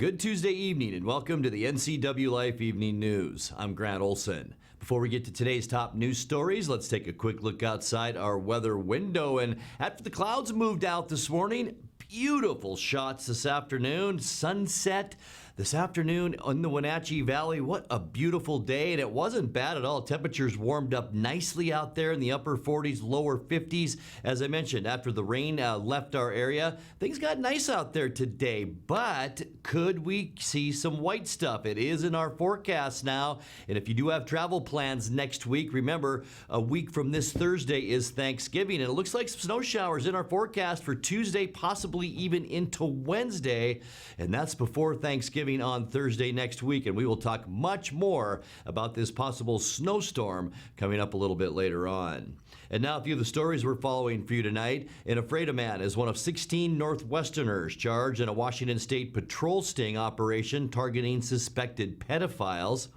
Good Tuesday evening and welcome to the NCWLIFE Evening News. I'm Grant Olson. Before we get to today's top news stories, let's take a quick look outside our weather window. And after the clouds moved out this morning, beautiful shots this afternoon. Sunset this afternoon in the Wenatchee Valley. What a beautiful day, and it wasn't bad at all. Temperatures warmed up nicely out there in the upper 40s, lower 50s. As I mentioned, after the rain left our area, things got nice out there today, but could we see some white stuff? It is in our forecast now, and if you do have travel plans next week, remember, a week from this Thursday is Thanksgiving, and it looks like some snow showers in our forecast for Tuesday, possibly even into Wednesday, and that's before Thanksgiving on Thursday next week, and we will talk much more about this possible snowstorm coming up a little bit later on. And now a few of the stories we're following for you tonight. An Afraid of Man is one of 16 Northwesterners charged in a Washington State patrol sting operation targeting suspected pedophiles.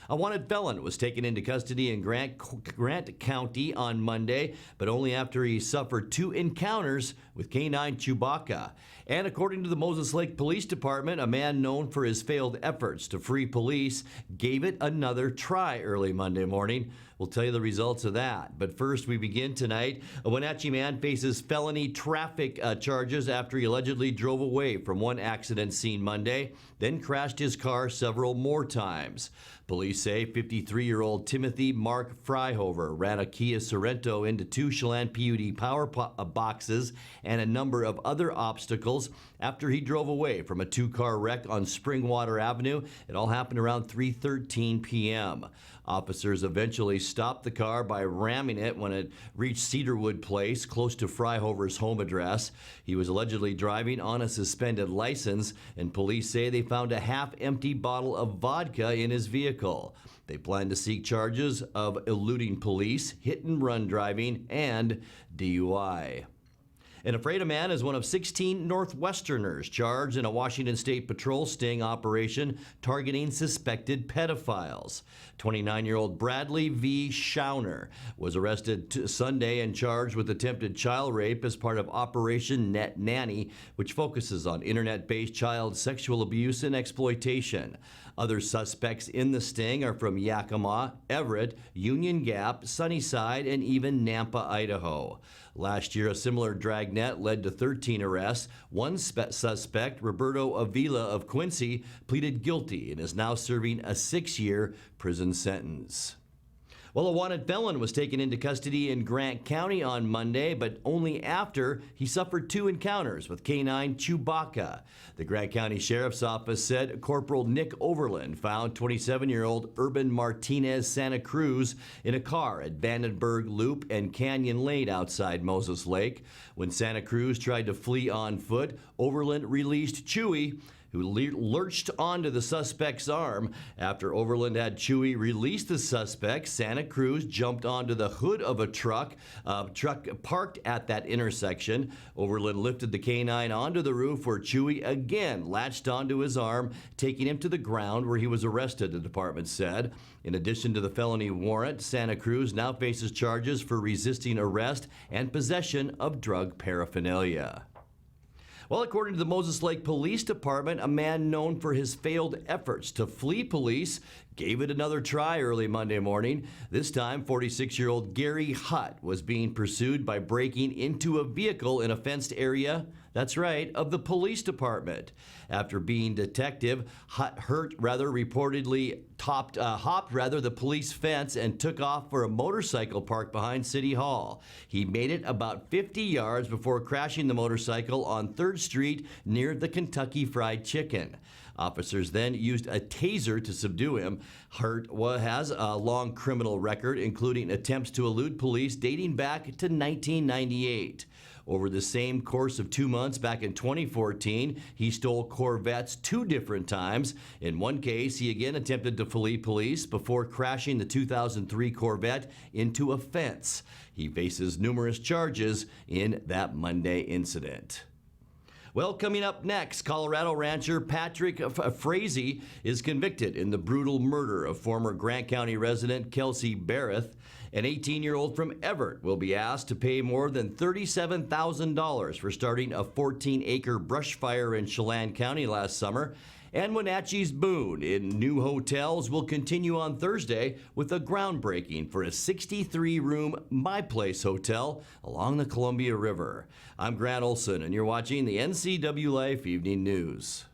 A wanted felon was taken into custody in Grant County on Monday, but only after he suffered 2 encounters with canine Chewbacca. And according to the Moses Lake Police Department, a man known for his failed efforts to free police gave it another try early Monday morning. We'll tell you the results of that. But first, we begin tonight. A Wenatchee man faces felony traffic charges after he allegedly drove away from one accident scene Monday, then crashed his car several more times. Police say 53-year-old Timothy Mark Fryhover ran a Kia Sorento into 2 Chelan PUD power boxes and a number of other obstacles after he drove away from a 2-car wreck on Springwater Avenue. It all happened around 3:13 p.m. Officers eventually stopped the car by ramming it when it reached Cedarwood Place, close to Fryhover's home address. He was allegedly driving on a suspended license, and police say they found a half-empty bottle of vodka in his vehicle. They plan to seek charges of eluding police, hit-and-run driving, and DUI. An Afraid of Man is one of 16 Northwesterners charged in a Washington State patrol sting operation targeting suspected pedophiles. 29-year-old Bradley V. Schauner was arrested Sunday and charged with attempted child rape as part of Operation Net Nanny, which focuses on internet-based child sexual abuse and exploitation. Other suspects in the sting are from Yakima, Everett, Union Gap, Sunnyside, and even Nampa, Idaho. Last year, a similar dragnet led to 13 arrests. One suspect, Roberto Avila of Quincy, pleaded guilty and is now serving a 6-year prison sentence. Well, a wanted felon was taken into custody in Grant County on Monday, but only after he suffered 2 encounters with canine Chewbacca. The Grant County Sheriff's Office said Corporal Nick Overland found 27-year-old Urban Martinez Santa Cruz in a car at Vandenberg Loop and Canyon Lane outside Moses Lake. When Santa Cruz tried to flee on foot, Overland released Chewy, who lurched onto the suspect's arm. After Overland had Chewy release the suspect, Santa Cruz jumped onto the hood of a truck parked at that intersection. Overland lifted the canine onto the roof where Chewy again latched onto his arm, taking him to the ground where he was arrested, the department said. In addition to the felony warrant, Santa Cruz now faces charges for resisting arrest and possession of drug paraphernalia. Well, according to the Moses Lake Police Department, a man known for his failed efforts to flee police gave it another try early Monday morning. This time, 46-year-old Gary Hutt was being pursued by breaking into a vehicle in a fenced area, that's right, of the police department. After being detective, Hutt reportedly hopped the police fence and took off for a motorcycle parked behind City Hall. He made it about 50 yards before crashing the motorcycle on 3rd Street near the Kentucky Fried Chicken. Officers then used a taser to subdue him. Hurt has a long criminal record, including attempts to elude police dating back to 1998. Over the same course of 2 months back in 2014, he stole Corvettes 2 different times. In one case, he again attempted to flee police before crashing the 2003 Corvette into a fence. He faces numerous charges in that Monday incident. Well, coming up next, Colorado rancher Patrick Frazee is convicted in the brutal murder of former Grant County resident Kelsey Barrett. An 18-year-old from Everett will be asked to pay more than $37,000 for starting a 14-acre brush fire in Chelan County last summer. And Wenatchee's boom in new hotels will continue on Thursday with a groundbreaking for a 63-room My Place hotel along the Columbia River. I'm Grant Olson, and you're watching the NCWLIFE Evening News.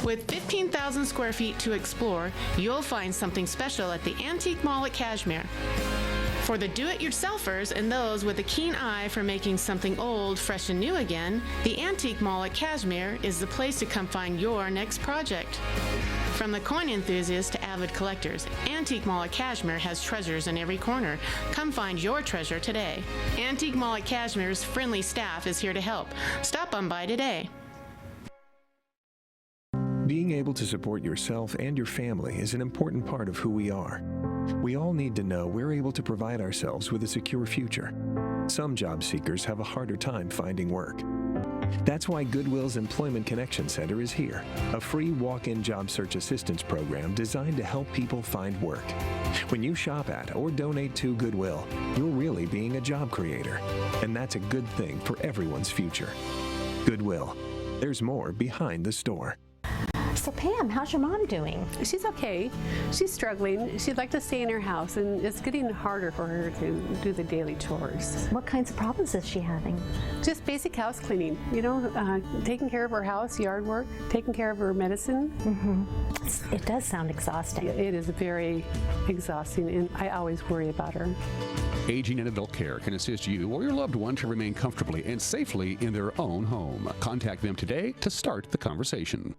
With 15,000 square feet to explore, you'll find something special at the Antique Mall at Cashmere. For the do-it-yourselfers and those with a keen eye for making something old, fresh and new again, the Antique Mall at Cashmere is the place to come find your next project. From the coin enthusiasts to avid collectors, Antique Mall at Cashmere has treasures in every corner. Come find your treasure today. Antique Mall at Cashmere's friendly staff is here to help. Stop on by today. Being able to support yourself and your family is an important part of who we are. We all need to know we're able to provide ourselves with a secure future. Some job seekers have a harder time finding work. That's why Goodwill's Employment Connection Center is here, a free walk-in job search assistance program designed to help people find work. When you shop at or donate to Goodwill, you're really being a job creator, and that's a good thing for everyone's future. Goodwill. There's more behind the store. So Pam, how's your mom doing? She's okay. She's struggling. She'd like to stay in her house, and it's getting harder for her to do the daily chores. What kinds of problems is she having? Just basic house cleaning, taking care of her house, yard work, taking care of her medicine. Mm-hmm. It does sound exhausting. It is very exhausting, and I always worry about her. Aging and Adult Care can assist you or your loved one to remain comfortably and safely in their own home. Contact them today to start the conversation.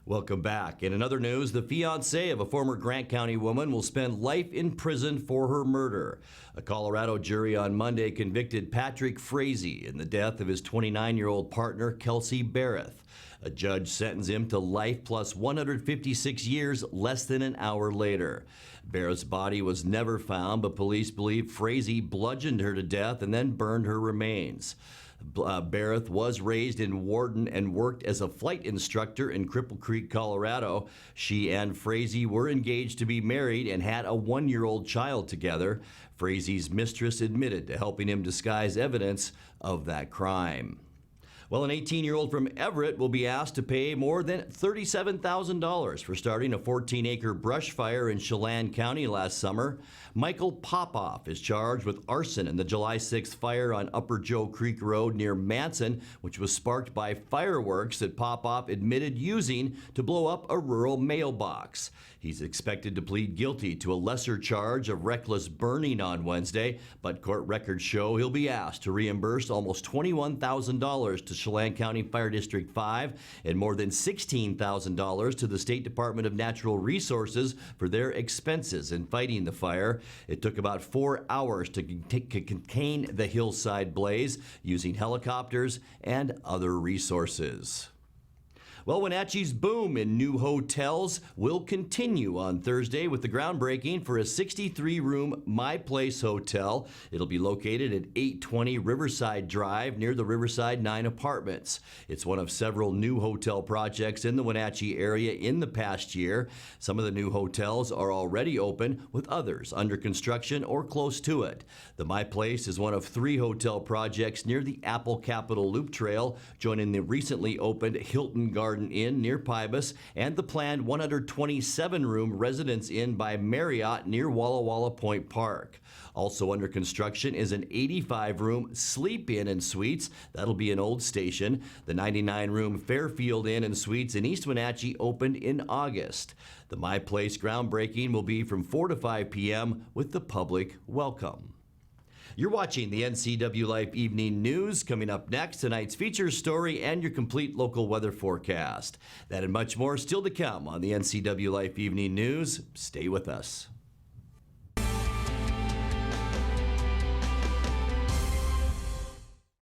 Welcome back. In another news, the fiancé of a former Grant County woman will spend life in prison for her murder. A Colorado jury on Monday convicted Patrick Frazee in the death of his 29-year-old partner, Kelsey Barrett. A judge sentenced him to life plus 156 years less than an hour later. Barrett's body was never found, but police believe Frazee bludgeoned her to death and then burned her remains. Barrett was raised in Warden and worked as a flight instructor in Cripple Creek, Colorado. She and Frazee were engaged to be married and had a 1-year-old child together. Frazee's mistress admitted to helping him disguise evidence of that crime. Well, an 18-year-old from Everett will be asked to pay more than $37,000 for starting a 14-acre brush fire in Chelan County last summer. Michael Popoff is charged with arson in the July 6th fire on Upper Joe Creek Road near Manson, which was sparked by fireworks that Popoff admitted using to blow up a rural mailbox. He's expected to plead guilty to a lesser charge of reckless burning on Wednesday, but court records show he'll be asked to reimburse almost $21,000 to Chelan County Fire District 5 and more than $16,000 to the State Department of Natural Resources for their expenses in fighting the fire. It took about 4 hours to contain the hillside blaze using helicopters and other resources. Well, Wenatchee's boom in new hotels will continue on Thursday with the groundbreaking for a 63-room My Place hotel. It'll be located at 820 Riverside Drive near the Riverside 9 apartments. It's one of several new hotel projects in the Wenatchee area in the past year. Some of the new hotels are already open, with others under construction or close to it. The My Place is one of 3 hotel projects near the Apple Capitol Loop Trail, joining the recently opened Hilton Garden Inn near Pybus and the planned 127-room Residence Inn by Marriott near Walla Walla Point Park. Also under construction is an 85-room Sleep Inn and Suites. That'll be an old station. The 99-room Fairfield Inn and Suites in East Wenatchee opened in August. The My Place groundbreaking will be from 4 to 5 p.m. with the public welcome. You're watching the NCWLIFE Evening News. Coming up next, tonight's feature story and your complete local weather forecast. That and much more still to come on the NCWLIFE Evening News. Stay with us.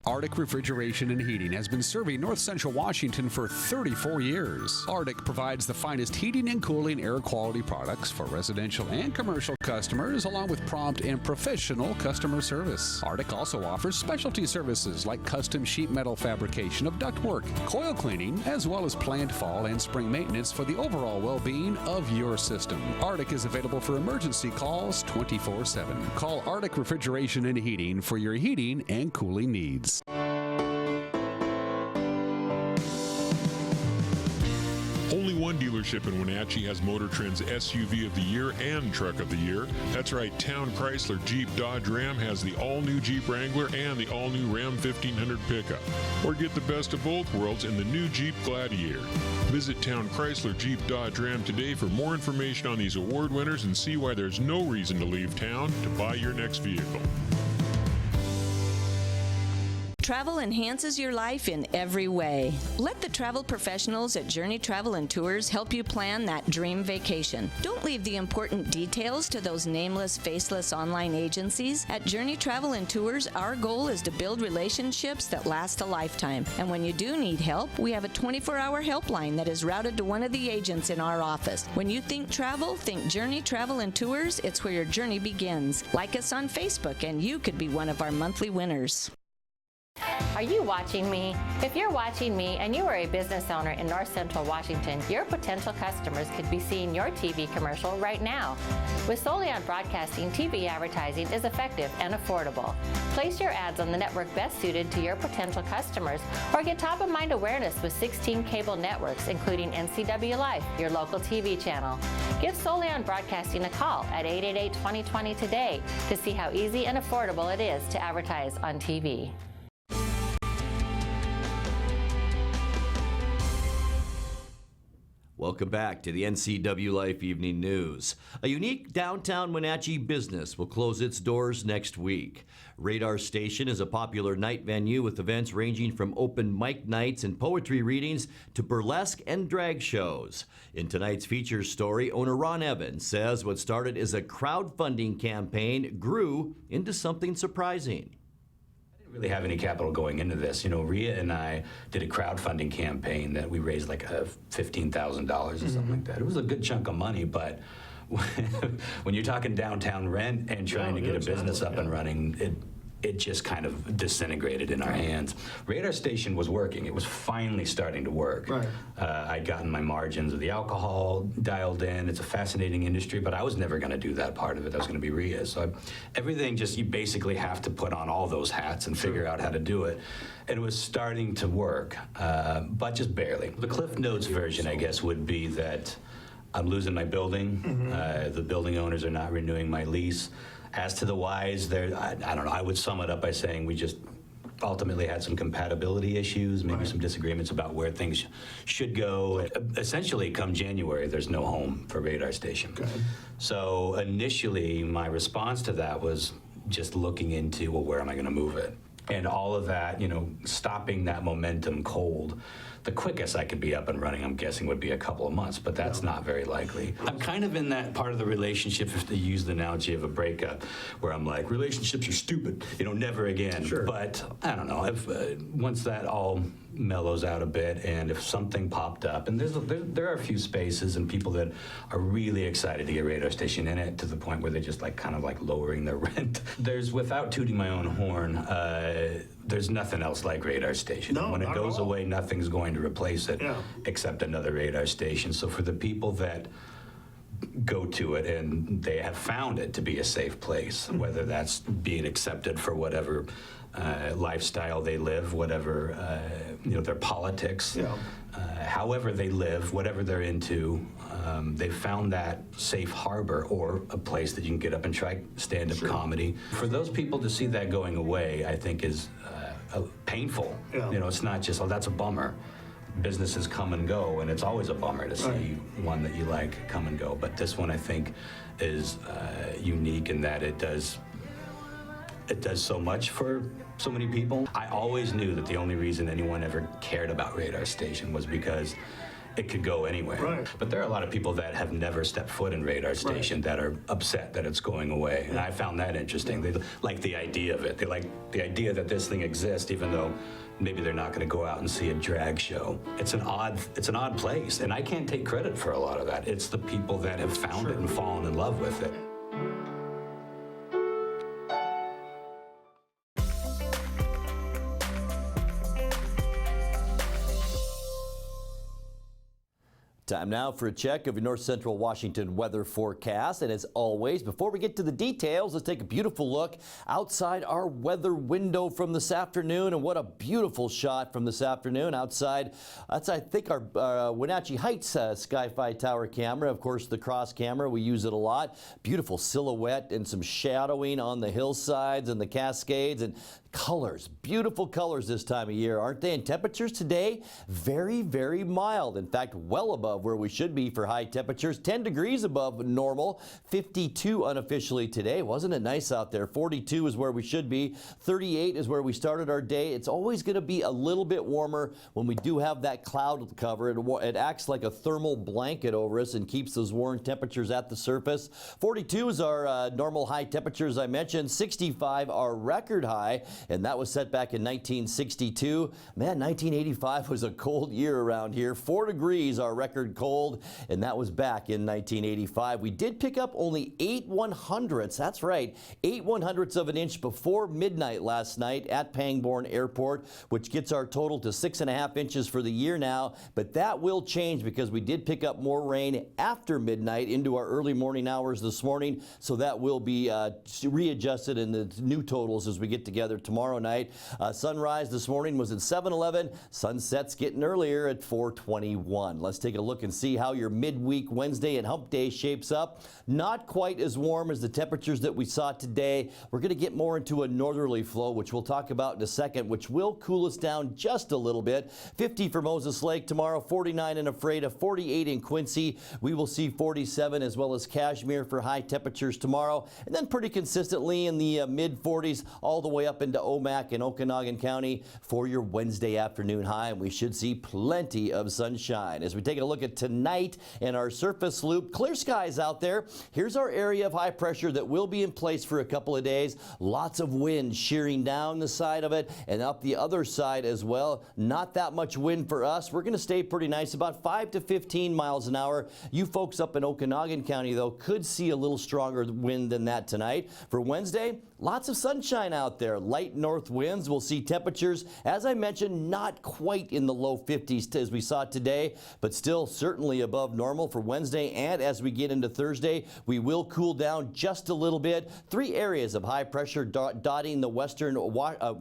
Arctic Refrigeration and Heating has been serving North Central Washington for 34 years. Arctic provides the finest heating and cooling air quality products for residential and commercial customers, along with prompt and professional customer service. Arctic also offers specialty services like custom sheet metal fabrication of ductwork, coil cleaning, as well as planned fall and spring maintenance for the overall well-being of your system. Arctic is available for emergency calls 24/7. Call Arctic Refrigeration and Heating for your heating and cooling needs. Only one dealership in Wenatchee has Motor Trend's SUV of the Year and Truck of the Year. That's right, Town Chrysler Jeep Dodge Ram has the all-new Jeep Wrangler and the all-new Ram 1500 pickup. Or get the best of both worlds in the new Jeep Gladiator. Visit Town Chrysler Jeep Dodge Ram today for more information on these award winners and see why there's no reason to leave town to buy your next vehicle. Travel enhances your life in every way. Let the travel professionals at Journey Travel and Tours help you plan that dream vacation. Don't leave the important details to those nameless, faceless online agencies. At Journey Travel and Tours, our goal is to build relationships that last a lifetime. And when you do need help, we have a 24-hour helpline that is routed to one of the agents in our office. When you think travel, think Journey Travel and Tours. It's where your journey begins. Like us on Facebook, and you could be one of our monthly winners. Are you watching me? If you're watching me and you are a business owner in North Central Washington, your potential customers could be seeing your TV commercial right now. With Solely on Broadcasting, TV advertising is effective and affordable. Place your ads on the network best suited to your potential customers, or get top-of-mind awareness with 16 cable networks, including NCWLIFE, your local TV channel. Give Solely on Broadcasting a call at 888-2020 today to see how easy and affordable it is to advertise on TV. Welcome back to the NCWLIFE Evening News. A unique downtown Wenatchee business will close its doors next week. Radar Station is a popular night venue with events ranging from open mic nights and poetry readings to burlesque and drag shows. In tonight's feature story, owner Ron Evans says what started as a crowdfunding campaign grew into something surprising. Really have any capital going into this. You know, Rhea and I did a crowdfunding campaign that we raised like $15,000 or something like that. It was a good chunk of money, but when you're talking downtown rent and trying to get a business up and running, it just kind of disintegrated in our hands. Radar Station was working. It was finally starting to work. Right. I'd gotten my margins of the alcohol dialed in. It's a fascinating industry, but I was never going to do that part of it. That was going to be Rhea. So everything just, you basically have to put on all those hats and figure out how to do it. And it was starting to work, but just barely. The Cliff Notes version, I guess, would be that I'm losing my building. The building owners are not renewing my lease. As to the whys, I don't know, I would sum it up by saying we just ultimately had some compatibility issues, maybe some disagreements about where things should go. Essentially, come January, there's no home for Radar Station. So initially, my response to that was just looking into, well, where am I going to move it? And all of that, you know, stopping that momentum cold. The quickest I could be up and running, I'm guessing, would be a couple of months, but that's not very likely. I'm kind of in that part of the relationship, if to use the analogy of a breakup, where I'm like, relationships are stupid, you know, never again. Sure. But I don't know, if once that all mellows out a bit, and if something popped up, and there are a few spaces and people that are really excited to get Radar Station in it, to the point where they just like kind of like lowering their rent. There's, without tooting my own horn, there's nothing else like Radar Station. No, when it goes away, nothing's going to replace it except another Radar Station. So for the people that go to it and they have found it to be a safe place, whether that's being accepted for whatever lifestyle they live, whatever you know, their politics, however they live, whatever they're into, they've found that safe harbor, or a place that you can get up and try stand-up comedy. For those people to see that going away, I think is painful. You know, it's not just, oh, that's a bummer. Businesses come and go, and it's always a bummer to see one that you like come and go. But this one, I think, is unique in that it does so much for so many people. I always knew that the only reason anyone ever cared about Radar Station was because it could go anywhere. Right. But there are a lot of people that have never stepped foot in Radar Station that are upset that it's going away. And I found that interesting. They like the idea of it. They like the idea that this thing exists, even though maybe they're not going to go out and see a drag show. It's an odd place, and I can't take credit for a lot of that. It's the people that have found it and fallen in love with it. Time now for a check of your North Central Washington weather forecast. And as always, before we get to the details, let's take a beautiful look outside our weather window from this afternoon. And what a beautiful shot from this afternoon outside. That's, I think, our Wenatchee Heights Sky-Fi Tower camera. Of course, the cross camera, we use it a lot. Beautiful silhouette and some shadowing on the hillsides and the Cascades. And colors, beautiful colors this time of year, aren't they? And temperatures today, very, very mild. In fact, well above where we should be for high temperatures. 10 degrees above normal. 52 unofficially today. Wasn't it nice out there? 42 is where we should be. 38 is where we started our day. It's always going to be a little bit warmer when we do have that cloud cover. It acts like a thermal blanket over us and keeps those warm temperatures at the surface. 42 is our normal high temperature, as I mentioned. 65 our record high. And that was set back in 1962. Man, 1985 was a cold year around here. 4 degrees, our record cold, and that was back in 1985. We did pick up only 8/100ths, that's right, 8/100ths of an inch before midnight last night at Pangbourne Airport, which gets our total to 6.5 inches for the year now. But that will change because we did pick up more rain after midnight into our early morning hours this morning. So that will be readjusted in the new totals as we get together tomorrow night. Sunrise this morning was at 7:11. Sunset's getting earlier at 4:21. Let's take a look and see how your midweek Wednesday and hump day shapes up. Not quite as warm as the temperatures that we saw today. We're going to get more into a northerly flow, which we'll talk about in a second, which will cool us down just a little bit. 50 for Moses Lake tomorrow, 49 in Ephrata, 48 in Quincy. We will see 47 as well as Cashmere for high temperatures tomorrow. And then pretty consistently in the mid-40s all the way up into Omak and Okanagan County for your Wednesday afternoon high. And we should see plenty of sunshine. As we take a look at tonight in our surface loop, clear skies out there. Here's our area of high pressure that will be in place for a couple of days. Lots of wind shearing down the side of it and up the other side as well. Not that much wind for us. We're going to stay pretty nice, about 5 to 15 miles an hour. You folks up in Okanagan County, though, could see a little stronger wind than that tonight. For Wednesday, lots of sunshine out there. Light north winds. We'll see temperatures, as I mentioned, not quite in the low 50s as we saw today, but still certainly above normal for Wednesday. And as we get into Thursday, we will cool down just a little bit. 3 areas of high pressure dotting the western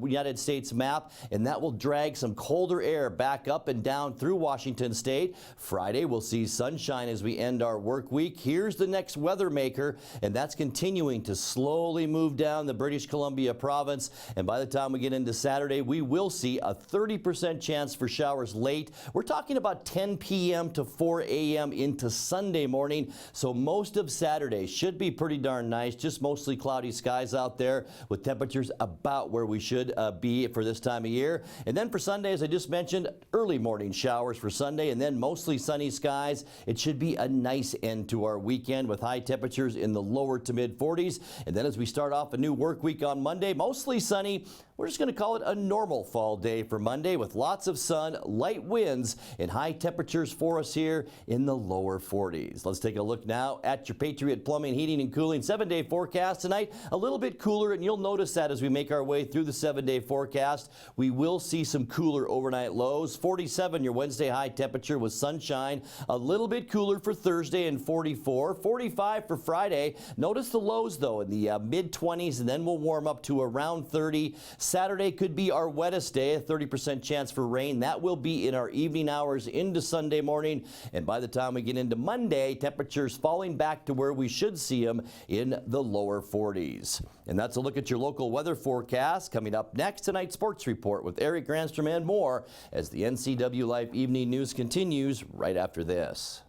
United States map, and that will drag some colder air back up and down through Washington State. Friday, we'll see sunshine as we end our work week. Here's the next weather maker, and that's continuing to slowly move down the British Columbia province. And by the time we get into Saturday, we will see a 30% chance for showers late. We're talking about 10 p.m. to 4 a.m. into Sunday morning. So most of Saturday should be pretty darn nice. Just mostly cloudy skies out there with temperatures about where we should be for this time of year. And then for Sunday, as I just mentioned, early morning showers for Sunday and then mostly sunny skies. It should be a nice end to our weekend with high temperatures in the lower to mid 40s. And then as we start off a new work week on Monday, mostly sunny. We're just going to call it a normal fall day for Monday with lots of sun, light winds, and high temperatures for us here in the lower 40s. Let's take a look now at your Patriot Plumbing, Heating, and Cooling 7-day forecast tonight. A little bit cooler, and you'll notice that as we make our way through the 7-day forecast. We will see some cooler overnight lows. 47 your Wednesday high temperature with sunshine. A little bit cooler for Thursday and 44. 45 for Friday. Notice the lows, though, in the mid-20s, and then we'll warm up to around 30. Saturday could be our wettest day, a 30% chance for rain. That will be in our evening hours into Sunday morning. And by the time we get into Monday, temperatures falling back to where we should see them in the lower 40s. And that's a look at your local weather forecast. Coming up next, tonight's sports report with Eric Granstrom and more as the NCWLIFE Evening News continues right after this.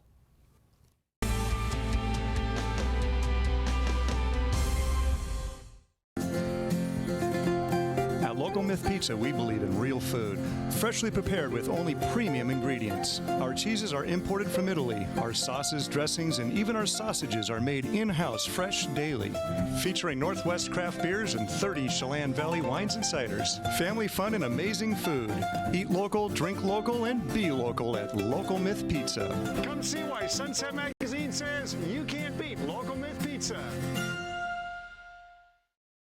Local Myth Pizza, we believe in real food, freshly prepared with only premium ingredients. Our cheeses are imported from Italy. Our sauces, dressings, and even our sausages are made in-house fresh daily. Featuring Northwest craft beers and 30 Chelan Valley wines and ciders. Family fun and amazing food. Eat local, drink local, and be local at Local Myth Pizza. Come see why Sunset Magazine says you can't beat Local Myth Pizza.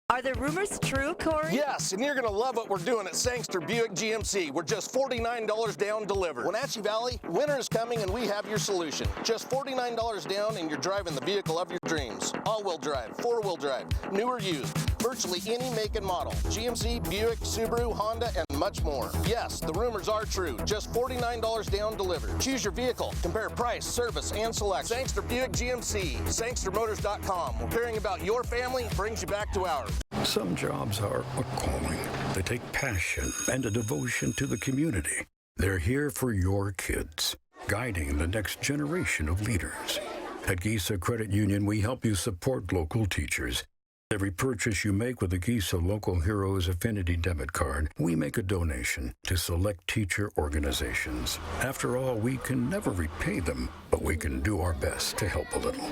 Are the rumors true, Corey? Yes, and you're going to love what we're doing at Sangster Buick GMC. We're just $49 down delivered. Wenatchee Valley, winter is coming and we have your solution. Just $49 down and you're driving the vehicle of your dreams. All-wheel drive, four-wheel drive, new or used, virtually any make and model. GMC, Buick, Subaru, Honda, and much more. Yes, the rumors are true. Just $49 down delivered. Choose your vehicle. Compare price, service, and select. Sangster Buick GMC. SangsterMotors.com. Caring about your family brings you back to ours. Some jobs are a calling. They take passion and a devotion to the community. They're here for your kids, guiding the next generation of leaders. At Gisa Credit Union, we help you support local teachers. Every purchase you make with the Gisa Local Heroes Affinity Debit Card, we make a donation to select teacher organizations. After all, we can never repay them, but we can do our best to help a little.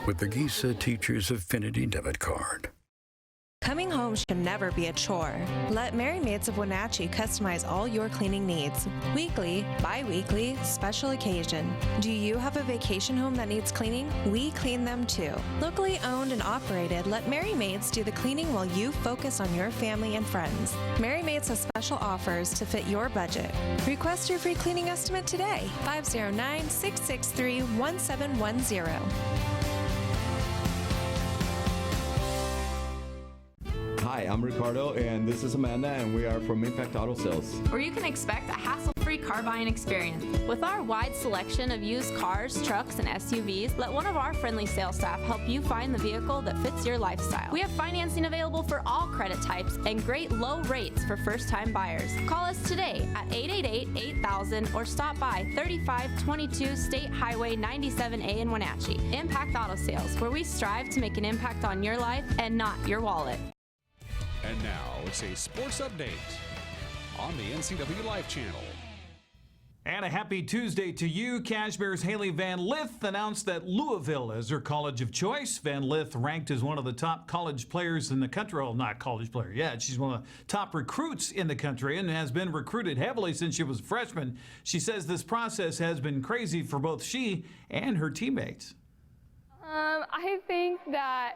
With the Gisa Teachers Affinity Debit Card. Coming home should never be a chore. Let Merry Maids of Wenatchee customize all your cleaning needs. Weekly, bi-weekly, special occasion. Do you have a vacation home that needs cleaning? We clean them too. Locally owned and operated, let Merry Maids do the cleaning while you focus on your family and friends. Merry Maids has special offers to fit your budget. Request your free cleaning estimate today. 509-663-1710. Hi, I'm Ricardo, and this is Amanda, and we are from Impact Auto Sales. Where you can expect a hassle-free car buying experience. With our wide selection of used cars, trucks, and SUVs, let one of our friendly sales staff help you find the vehicle that fits your lifestyle. We have financing available for all credit types and great low rates for first-time buyers. Call us today at 888-8000 or stop by 3522 State Highway 97A in Wenatchee. Impact Auto Sales, where we strive to make an impact on your life and not your wallet. And now it's a sports update on the NCWLIFE channel. And a happy Tuesday to you. Cashmere's Haley Van Lith announced that Louisville is her college of choice. Van Lith ranked as one of the top college players in the country. Well, not college player yet. She's one of the top recruits in the country and has been recruited heavily since she was a freshman. She says this process has been crazy for both she and her teammates. I think that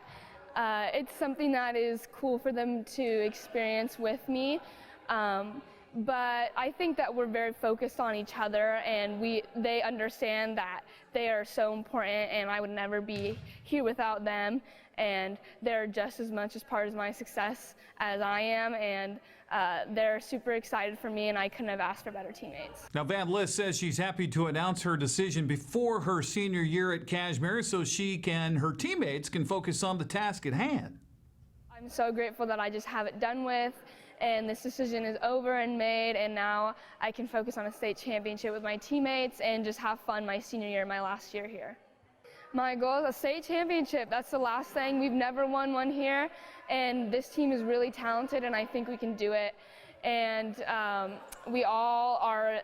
it's something that is cool for them to experience with me. But I think that we're very focused on each other, and they understand that they are so important, and I would never be here without them, and they're just as much as part of my success as I am, and they're super excited for me, and I couldn't have asked for better teammates. Now, Van Lith says she's happy to announce her decision before her senior year at Cashmere so her teammates can focus on the task at hand. I'm so grateful that I just have it done with, and this decision is over and made, and now I can focus on a state championship with my teammates and just have fun my senior year, my last year here. My goal is a state championship. That's the last thing. We've never won one here, and this team is really talented, and I think we can do it. And we all are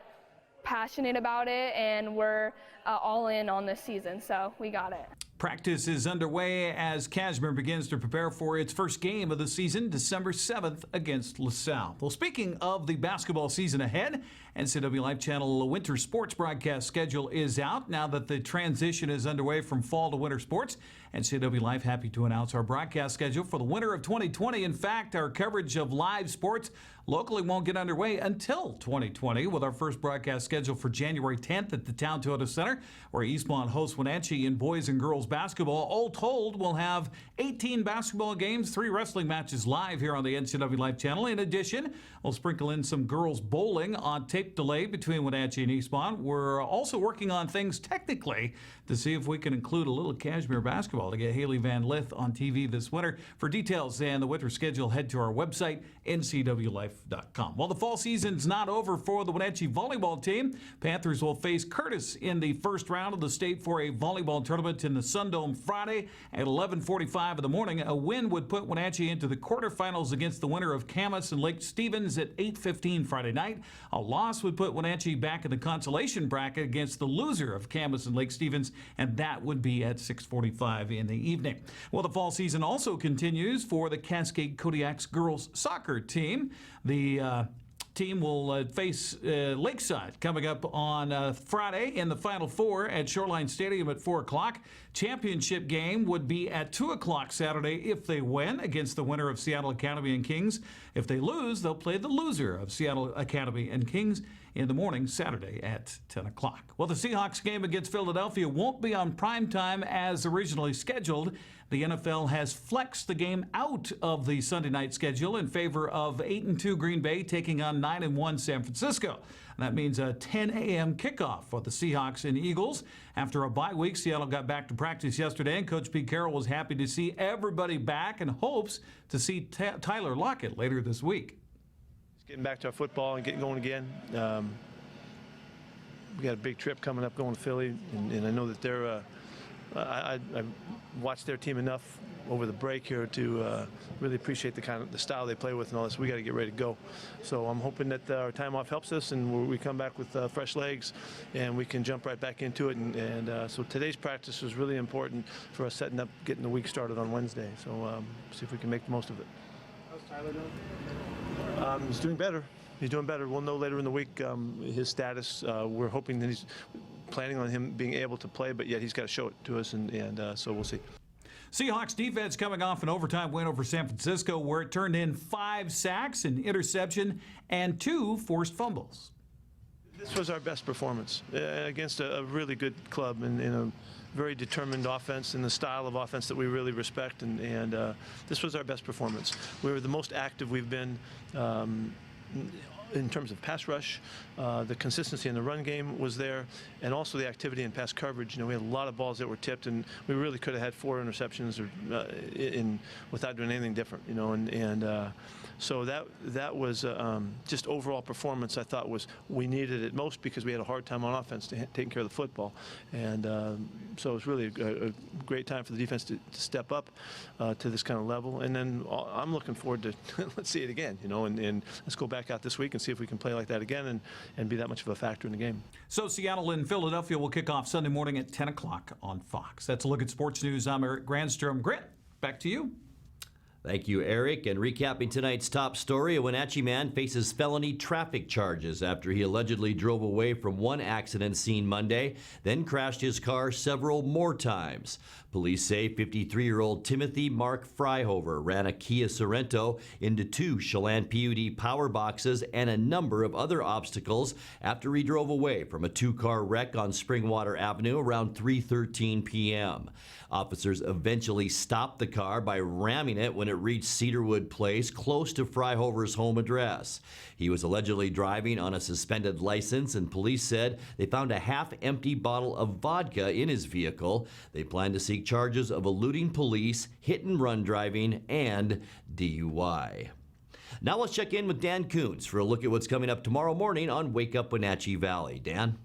passionate about it, and we're all in on this season, so we got it. Practice is underway as Cashmere begins to prepare for its first game of the season, December 7th against LaSalle. Well, speaking of the basketball season ahead, NCWLIFE Channel winter sports broadcast schedule is out now that the transition is underway from fall to winter sports. NCWLIFE happy to announce our broadcast schedule for the winter of 2020. In fact, our coverage of live sports locally won't get underway until 2020 with our first broadcast schedule for January 10th at the Town Toyota Center, where Eastmont hosts Wenatchee in boys and girls basketball. All told, we'll have 18 basketball games, 3 wrestling matches live here on the NCWLIFE channel. In addition, we'll sprinkle in some girls bowling on tape delay between Wenatchee and Eastmont. We're also working on things technically to see if we can include a little Cashmere basketball basketball to get Haley Van Lith on TV this winter. For details and the winter schedule, head to our website, NCWLIFE.com. Well, the fall season's not over for the Wenatchee volleyball team. Panthers will face Curtis in the first round of the state for a volleyball tournament in the Sundome Friday at 11:45 in the morning. A win would put Wenatchee into the quarterfinals against the winner of Camas and Lake Stevens at 8:15 Friday night. A loss would put Wenatchee back in the consolation bracket against the loser of Camas and Lake Stevens, and that would be at 6:45 in the evening. Well, the fall season also continues for the Cascade Kodiaks girls soccer team. The team will face Lakeside coming up on Friday in the Final Four at Shoreline Stadium at 4 o'clock. Championship game would be at 2 o'clock Saturday if they win against the winner of Seattle Academy and Kings. If they lose, they'll play the loser of Seattle Academy and Kings in the morning Saturday at 10 o'clock. Well, the Seahawks game against Philadelphia won't be on prime time as originally scheduled. The NFL has flexed the game out of the Sunday night schedule in favor of 8-2 Green Bay taking on 9-1 San Francisco. That means a 10 a.m. kickoff for the Seahawks and Eagles. After a bye week, Seattle got back to practice yesterday, and Coach Pete Carroll was happy to see everybody back and hopes to see Tyler Lockett later this week. Getting back to our football and getting going again. We got a big trip coming up going to Philly, and I know that they're I watched their team enough over the break here to really appreciate the style they play with and all this. We got to get ready to go. So I'm hoping that our time off helps us and we come back with fresh legs and we can jump right back into it. And so today's practice was really important for us setting up, getting the week started on Wednesday. So see if we can make the most of it. How's Tyler doing? He's doing better. He's doing better. We'll know later in the week his status. We're hoping that he's planning on him being able to play, but yet he's got to show it to us, and so we'll see. Seahawks defense coming off an overtime win over San Francisco where it turned in 5 sacks, an interception, and 2 forced fumbles. This was our best performance against a really good club and a very determined offense and the style of offense that we really respect, and this was our best performance. We were the most active we've been in terms of pass rush. The consistency in the run game was there, and also the activity in pass coverage. You know, we had a lot of balls that were tipped, and we really could have had 4 interceptions or without doing anything different. You know, so that was just overall performance. I thought we needed it most because we had a hard time on offense taking care of the football, and so it was really a great time for the defense to step up to this kind of level. And then I'm looking forward to let's see it again. You know, and let's go back out this week and see if we can play like that again and be that much of a factor in the game. So Seattle and Philadelphia will kick off Sunday morning at 10 o'clock on Fox. That's a look at sports news. I'm Eric Granstrom. Grant, back to you. Thank you, Eric. And recapping tonight's top story, a Wenatchee man faces felony traffic charges after he allegedly drove away from one accident scene Monday, then crashed his car several more times. Police say 53-year-old Timothy Mark Fryhover ran a Kia Sorento into 2 Chelan PUD power boxes and a number of other obstacles after he drove away from a 2-car wreck on Springwater Avenue around 3:13 p.m. Officers eventually stopped the car by ramming it when it reached Cedarwood Place, close to Fryhover's home address. He was allegedly driving on a suspended license, and police said they found a half-empty bottle of vodka in his vehicle. They plan to seek charges of eluding police, hit-and-run driving, and DUI. Now let's check in with Dan Coons for a look at what's coming up tomorrow morning on Wake Up Wenatchee Valley. Dan?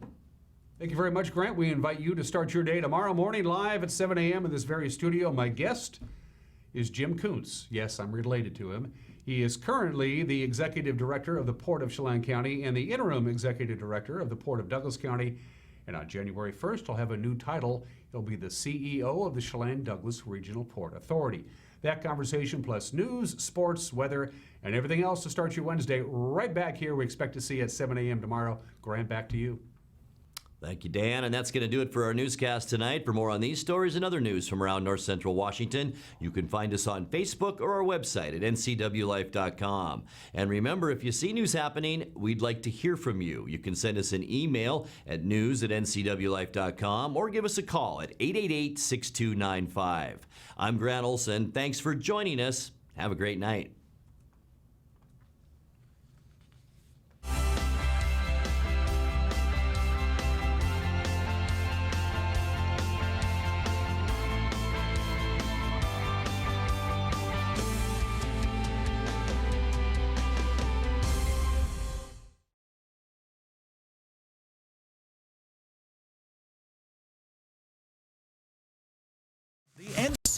Thank you very much, Grant. We invite you to start your day tomorrow morning live at 7 a.m. in this very studio. My guest is Jim Kuntz. Yes, I'm related to him. He is currently the Executive Director of the Port of Chelan County and the Interim Executive Director of the Port of Douglas County. And on January 1st, he'll have a new title. He'll be the CEO of the Chelan-Douglas Regional Port Authority. That conversation plus news, sports, weather, and everything else to start your Wednesday right back here. We expect to see you at 7 a.m. tomorrow. Grant, back to you. Thank you, Dan. And that's going to do it for our newscast tonight. For more on these stories and other news from around North Central Washington, you can find us on Facebook or our website at ncwlife.com. And remember, if you see news happening, we'd like to hear from you. You can send us an email at news@ncwlife.com or give us a call at 888-6295. I'm Grant Olson. Thanks for joining us. Have a great night.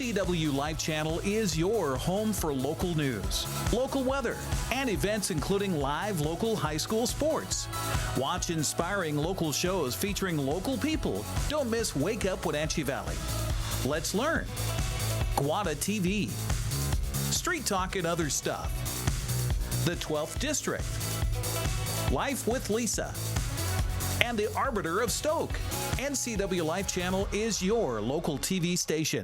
NCW Life Channel is your home for local news, local weather, and events including live local high school sports. Watch inspiring local shows featuring local people. Don't miss Wake Up Wenatchee Valley. Let's learn. Guada TV. Street Talk and Other Stuff. The 12th District. Life with Lisa. And the Arbiter of Stoke. NCW Life Channel is your local TV station.